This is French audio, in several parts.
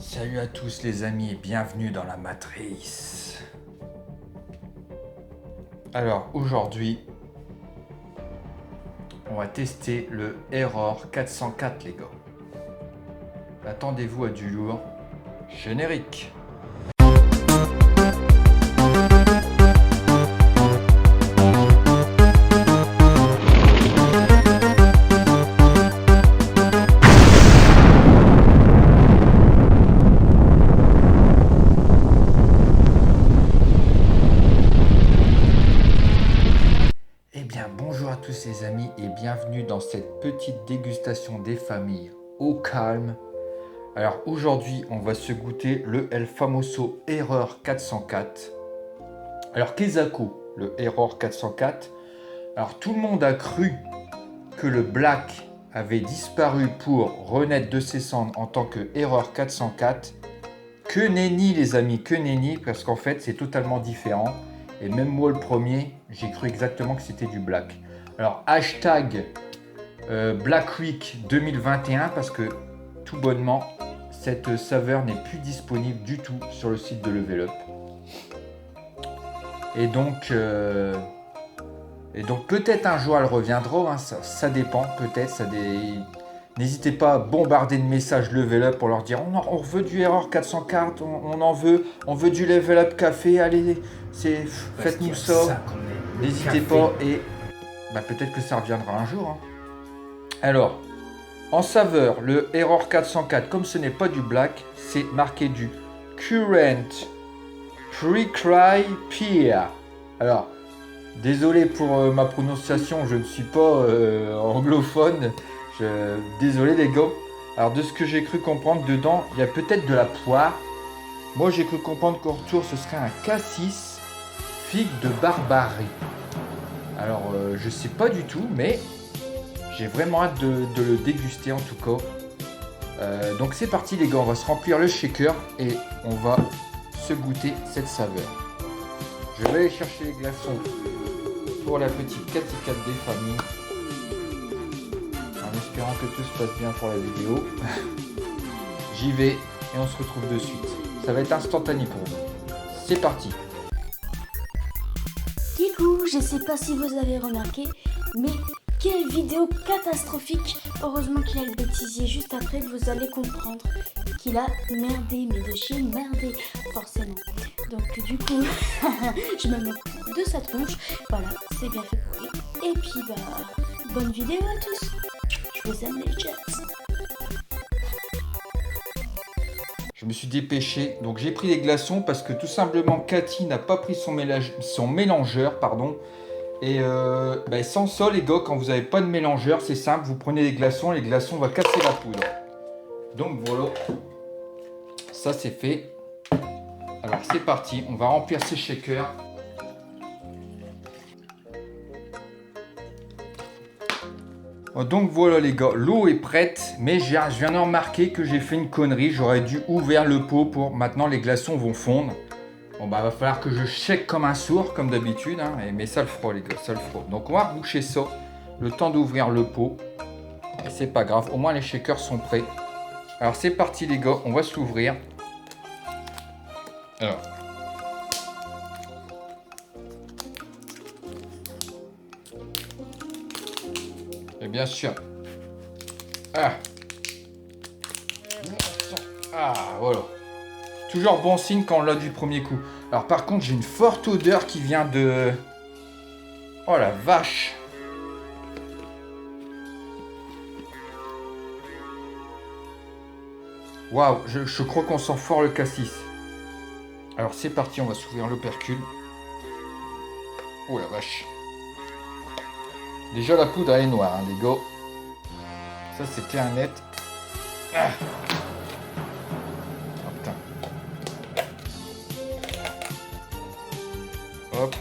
Salut à tous les amis et bienvenue dans la matrice. Alors aujourd'hui, on va tester le Error 404 les gars. Attendez-vous à du lourd. Générique. Bonjour à tous les amis et bienvenue dans cette petite dégustation des familles au calme. Alors aujourd'hui on va se goûter le El Famoso Error 404. Alors Kezako, le Error 404. Alors tout le monde a cru que le Black avait disparu pour renaître de ses cendres en tant que Error 404. Que nenni les amis, que nenni, parce qu'en fait c'est totalement différent. Et même moi le premier, j'ai cru exactement que c'était du Black. Alors hashtag Black Week 2021 parce que tout bonnement, cette saveur n'est plus disponible du tout sur le site de Level Up. Et donc peut-être un jour elle reviendra, hein, ça dépend, peut-être. N'hésitez pas à bombarder de messages Level Up pour leur dire on veut du Error 404, on veut du Level Up Café, allez, faites-nous ça. N'hésitez pas et peut-être que ça reviendra un jour. Hein. Alors, en saveur, le Error 404, comme ce n'est pas du Black, c'est marqué du Current Pre-Cry Pear. Alors, désolé pour ma prononciation, je ne suis pas anglophone. Désolé les gars. Alors de ce que j'ai cru comprendre dedans, il y a peut-être de la poire. Moi j'ai cru comprendre qu'au retour ce serait un cassis figue de barbarie. Alors je sais pas du tout, mais j'ai vraiment hâte de le déguster en tout cas. Donc c'est parti les gars, on va se remplir le shaker et on va se goûter cette saveur. Je vais aller chercher les glaçons pour la petite 4 des familles. En espérant que tout se passe bien pour la vidéo. J'y vais et on se retrouve de suite. Ça va être instantané pour vous. C'est parti. Coucou, je sais pas si vous avez remarqué, mais quelle vidéo catastrophique. Heureusement qu'il a le bêtisier juste après, vous allez comprendre qu'il a merdé, mais de chez merdé, forcément. Donc du coup, je me moque de sa tronche. Voilà, c'est bien fait pour lui. Et puis bonne vidéo à tous. Je vous aime les jets. Je me suis dépêché, donc j'ai pris les glaçons parce que tout simplement Cathy n'a pas pris son mélangeur, pardon. Et sans ça les gars, quand vous n'avez pas de mélangeur, c'est simple, vous prenez les glaçons vont casser la poudre. Donc voilà, ça c'est fait. Alors c'est parti, on va remplir ces shakers. Donc voilà les gars, l'eau est prête, mais je viens de remarquer que j'ai fait une connerie, j'aurais dû ouvrir le pot pour maintenant les glaçons vont fondre. Bon va falloir que je shake comme un sourd comme d'habitude, hein, mais ça le fera les gars, ça le fera. Donc on va reboucher ça, le temps d'ouvrir le pot, et c'est pas grave, au moins les shakers sont prêts. Alors c'est parti les gars, on va s'ouvrir. Alors. Et bien sûr. Voilà. Toujours bon signe quand on l'a du premier coup. Alors par contre, j'ai une forte odeur qui vient de... Oh la vache. Waouh, je crois qu'on sent fort le cassis. Alors c'est parti, on va s'ouvrir l'opercule. Oh la vache. Déjà la poudre elle est noire, hein, les gars. Ça c'est clair et net. Oh putain. Hop.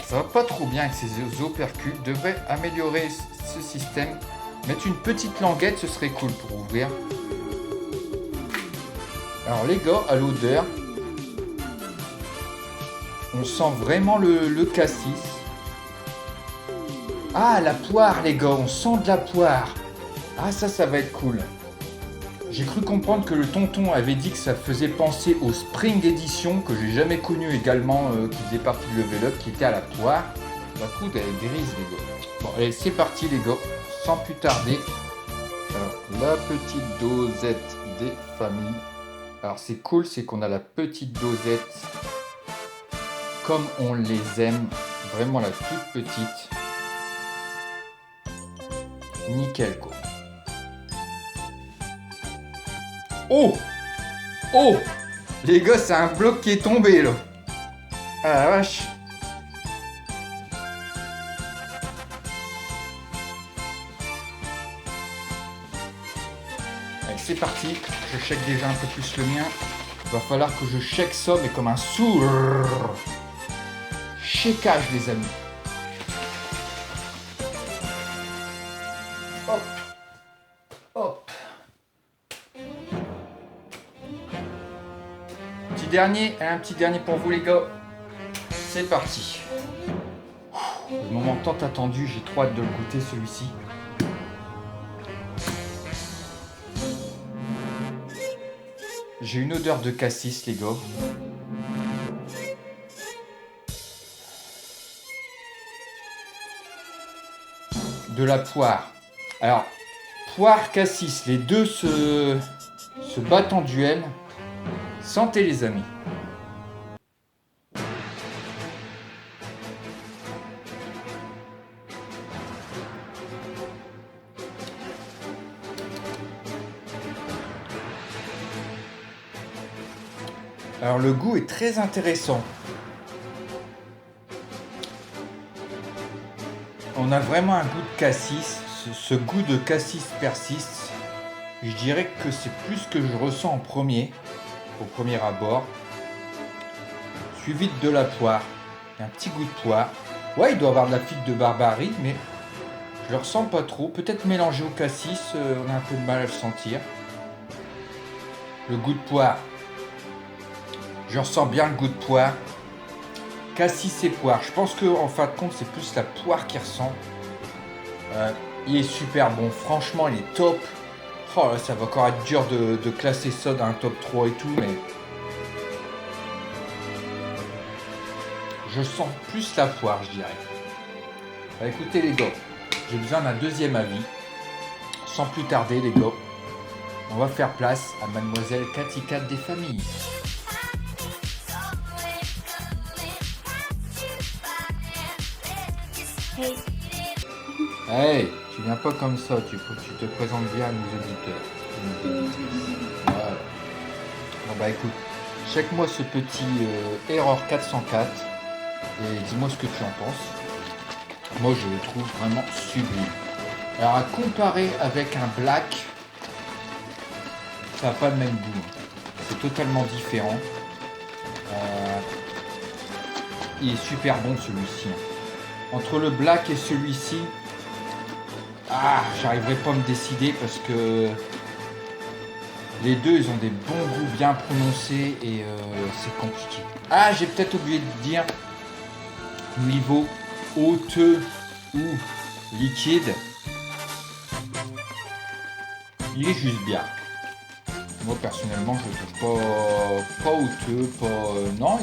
Ça va pas trop bien avec ces opercules. Devrait améliorer ce système. Mettre une petite languette, ce serait cool pour ouvrir. Alors les gars, à l'odeur, on sent vraiment le cassis. Ah, la poire, les gars, on sent de la poire. Ah, ça va être cool. J'ai cru comprendre que le tonton avait dit que ça faisait penser au Spring Edition, que j'ai jamais connu également, qui faisait partie de Level Up, qui était à la poire. D'un coup, elle est grise, les gars. Bon, allez, c'est parti, les gars. Sans plus tarder. Alors, la petite dosette des familles. Alors, c'est cool, c'est qu'on a la petite dosette comme on les aime. Vraiment la toute petite. Nickel, quoi. Oh! Oh! Les gars, c'est un bloc qui est tombé, là. Ah la vache! Allez, c'est parti. Je check déjà un peu plus le mien. Il va falloir que je check ça, mais comme un sourd. Checkage, les amis. Hop. Hop. Un petit dernier pour vous, les gars. C'est parti. Le moment tant attendu, j'ai trop hâte de le goûter, celui-ci. J'ai une odeur de cassis, les gars. De la poire. Alors, poire, cassis, les deux se battent en duel. Santé, les amis. Alors le goût est très intéressant. On a vraiment un goût de cassis. Ce goût de cassis persiste. Je dirais que c'est plus ce que je ressens en premier, au premier abord. Suivi de la poire. Il y a un petit goût de poire. Ouais, il doit y avoir de la figue de barbarie, mais je le ressens pas trop. Peut-être mélangé au cassis, on a un peu de mal à le sentir. Le goût de poire. Je ressens bien le goût de poire. Cassis et poire. Je pense qu'en fin de compte, c'est plus la poire qui ressent. Il est super bon. Franchement, il est top. Oh là, ça va encore être dur de classer ça dans un top 3 et tout, mais... Je sens plus la poire, je dirais. Bah, écoutez, les gars, j'ai besoin d'un deuxième avis. Sans plus tarder, les gars, on va faire place à Mademoiselle Cathy Cat des familles. Hey. Hey, tu viens pas comme ça, tu te présentes bien à nos auditeurs. Voilà. Bon bah écoute, check-moi ce petit Error 404 et dis-moi ce que tu en penses. Moi je le trouve vraiment sublime. Alors à comparer avec un black, ça n'a pas le même goût. C'est totalement différent. Il est super bon celui-ci. Entre le black et celui-ci, j'arriverai pas à me décider parce que les deux, ils ont des bons goûts bien prononcés et c'est compliqué. Ah, j'ai peut-être oublié de dire niveau hauteux ou liquide. Il est juste bien. Moi personnellement, je le trouve pas hauteux, non,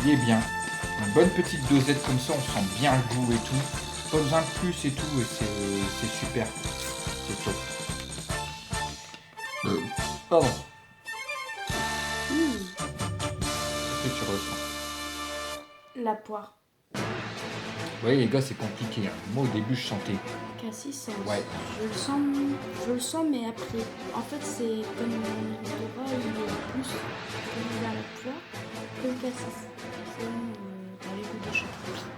il est bien. Une bonne petite dosette comme ça, on sent bien le goût et tout. Pas besoin de plus et tout, et c'est super. C'est top. Pardon. Qu'est-ce que tu ressens? La poire. Oui, les gars, c'est compliqué. Hein. Moi, au début, je sentais. Cassis, Ouais. je le sens, mais après. En fait, c'est comme l'odorat, il est plus comme à la poire que le cassis. C'est dans les goûts de chacun.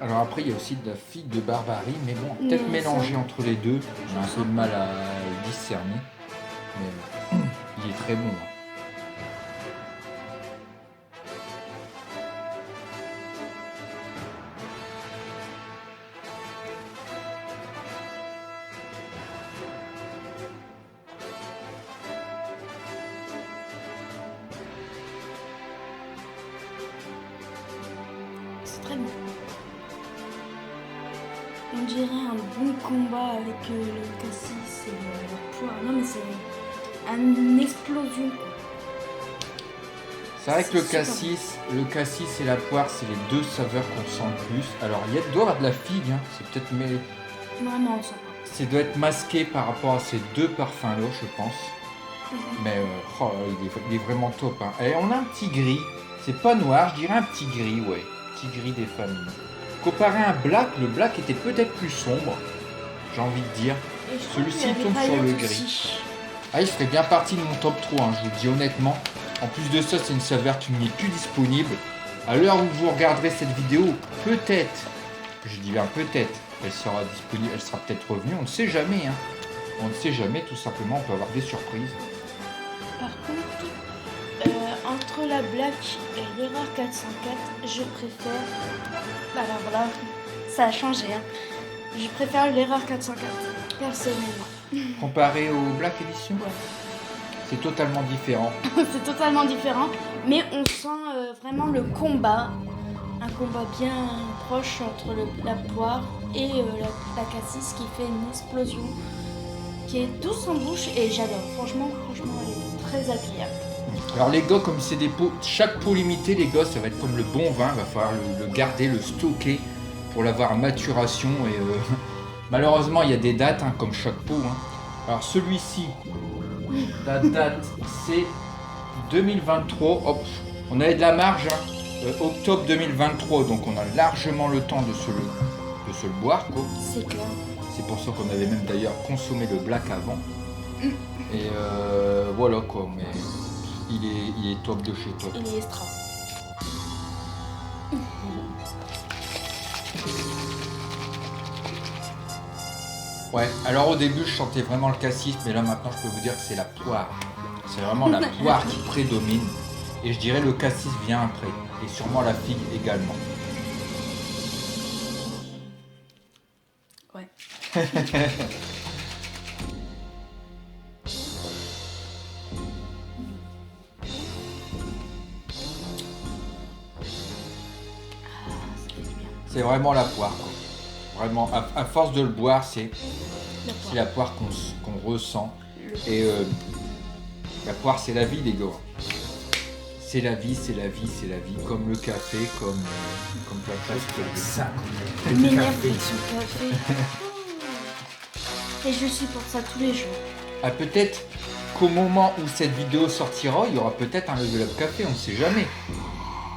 Alors après, il y a aussi de la figue de barbarie, mais bon, peut-être Mais mélangé ça, entre les deux. J'ai un peu de mal à le discerner. Mais il est très bon. Hein. c'est très bon. On dirait un bon combat avec le cassis et la poire. Non, mais une explosion. C'est vrai que C'est le cassis et la poire, c'est les deux saveurs qu'on sent le plus. Alors, il doit y avoir de la figue, hein. C'est peut-être, mais Non, on sent pas. ça doit être masqué par rapport à ces deux parfums-là, je pense. Mais oh là, il est vraiment top, hein. Et on a un petit gris. C'est pas noir, je dirais un petit gris, ouais. Petit gris des familles. Comparé à un black, le black était peut-être plus sombre, j'ai envie de dire. Et je trouve Celui-ci qu'il y avait tombe sur Riot le gris. aussi. Ah, il ferait bien partie de mon top 3, hein, je vous le dis honnêtement. En plus de ça, c'est une saveur qui n'est plus disponible. À l'heure où vous regarderez cette vidéo, peut-être, je dis bien peut-être, elle sera disponible, elle sera peut-être revenue, on ne sait jamais. Hein. On ne sait jamais, tout simplement, on peut avoir des surprises. Par contre, entre la Black et l'Erreur 404, je préfère... Alors là, ça a changé. Hein. Je préfère l'Erreur 404, personnellement. Comparé au Black Edition, Ouais. c'est totalement différent. C'est totalement différent, mais on sent vraiment le combat. Un combat bien proche entre la poire et la cassis qui fait une explosion qui est douce en bouche et j'adore. Franchement, elle est très agréable. Alors les gars, comme c'est des pots, chaque pot limité, les gars, ça va être comme le bon vin, il va falloir le garder, le stocker pour l'avoir à maturation. Et malheureusement, il y a des dates, hein, comme chaque pot. Hein. Alors celui-ci, la date, c'est 2023. Hop, on avait de la marge, hein, octobre 2023, donc on a largement le temps de se le boire, quoi. C'est clair. C'est pour ça qu'on avait même d'ailleurs consommé le black avant. Et voilà quoi, mais il est top de chez top. Il est extra. Ouais, alors au début je sentais vraiment le cassis, mais là maintenant je peux vous dire que c'est la poire. C'est vraiment la poire qui prédomine. Et je dirais le cassis vient après. Et sûrement la figue également. Ouais. C'est vraiment la poire, quoi. Vraiment, à force de le boire, c'est La la poire qu'on ressent. Et la poire, c'est la vie, les gars. C'est la vie, c'est la vie, c'est la vie. Comme le café, comme la place qui a ça. Il m'énerve avec son café. Et je supporte ça tous les jours. Ah, peut-être qu'au moment où cette vidéo sortira, il y aura peut-être un Level Up Café, on ne sait jamais.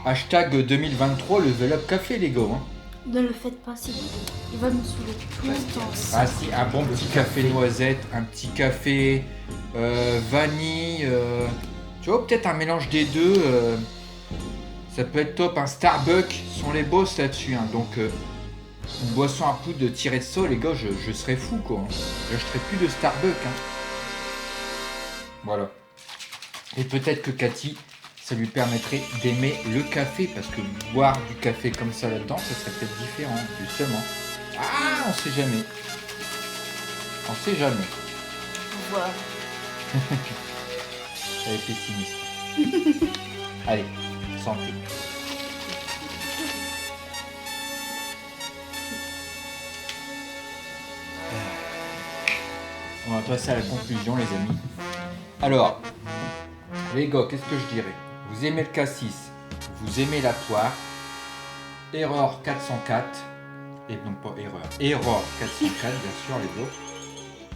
Hashtag 2023 Level Up Café, les gars. Hein. Ne le faites pas s'il vous plaît. Il va nous saouler tout le temps. Ah si, un bon petit café noisette, un petit café vanille, tu vois, peut-être un mélange des deux, ça peut être top. Un Starbucks sont les boss là-dessus, hein. Donc une boisson à poudre tirée de ça, les gars, je serais fou quoi. Hein. J'achèterais plus de Starbucks. Hein. Voilà. Et peut-être que Cathy, ça lui permettrait d'aimer le café, parce que boire du café comme ça là-dedans, ça serait peut-être différent, justement. Ah, on sait jamais. On sait jamais. Voilà. Elle est pessimiste. Allez, santé. On va passer à la conclusion, les amis. Alors, les gars, qu'est-ce que je dirais? Vous aimez le cassis, vous aimez la poire. Erreur 404, et non pas erreur 404, bien sûr, les gars.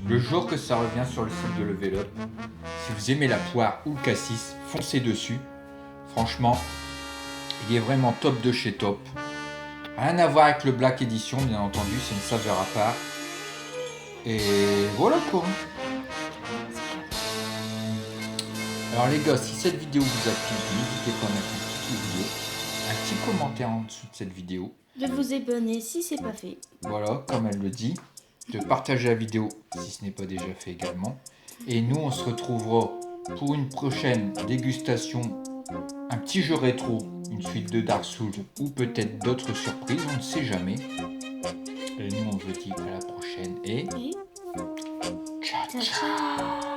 Le jour que ça revient sur le site de Level Up, si vous aimez la poire ou le cassis, foncez dessus. Franchement, il est vraiment top de chez top. Rien à voir avec le Black Edition, bien entendu, c'est une saveur à part. Et voilà quoi. Alors les gars, si cette vidéo vous a plu, n'hésitez pas à mettre un petit pouce bleu, un petit commentaire en dessous de cette vidéo. De vous abonner si c'est pas fait. Voilà, comme elle le dit. De partager la vidéo si ce n'est pas déjà fait également. Et nous, on se retrouvera pour une prochaine dégustation, un petit jeu rétro, une suite de Dark Souls ou peut-être d'autres surprises, on ne sait jamais. Et nous, on vous dit à la prochaine et ciao, Ciao, ciao. ciao.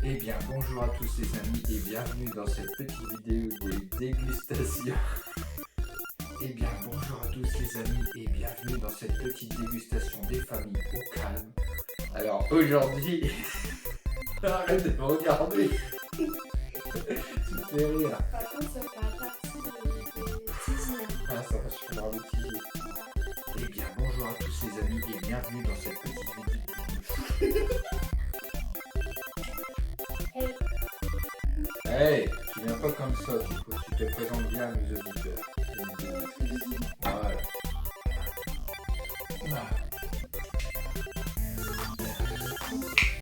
Eh bien, bonjour à tous les amis et bienvenue dans cette petite vidéo de dégustation. Eh bien, bonjour à tous les amis et bienvenue dans cette petite dégustation des familles au calme. Alors aujourd'hui, arrête de me regarder. Tu me fais rire. Par contre, ça fera partie de teasing. Ah, ça va, je suis bravo teaser. Eh bien, bonjour à tous les amis et bienvenue dans cette petite vidéo. Hey, tu viens pas comme ça, tu te présentes bien à nos auditeurs. Voilà. Voilà.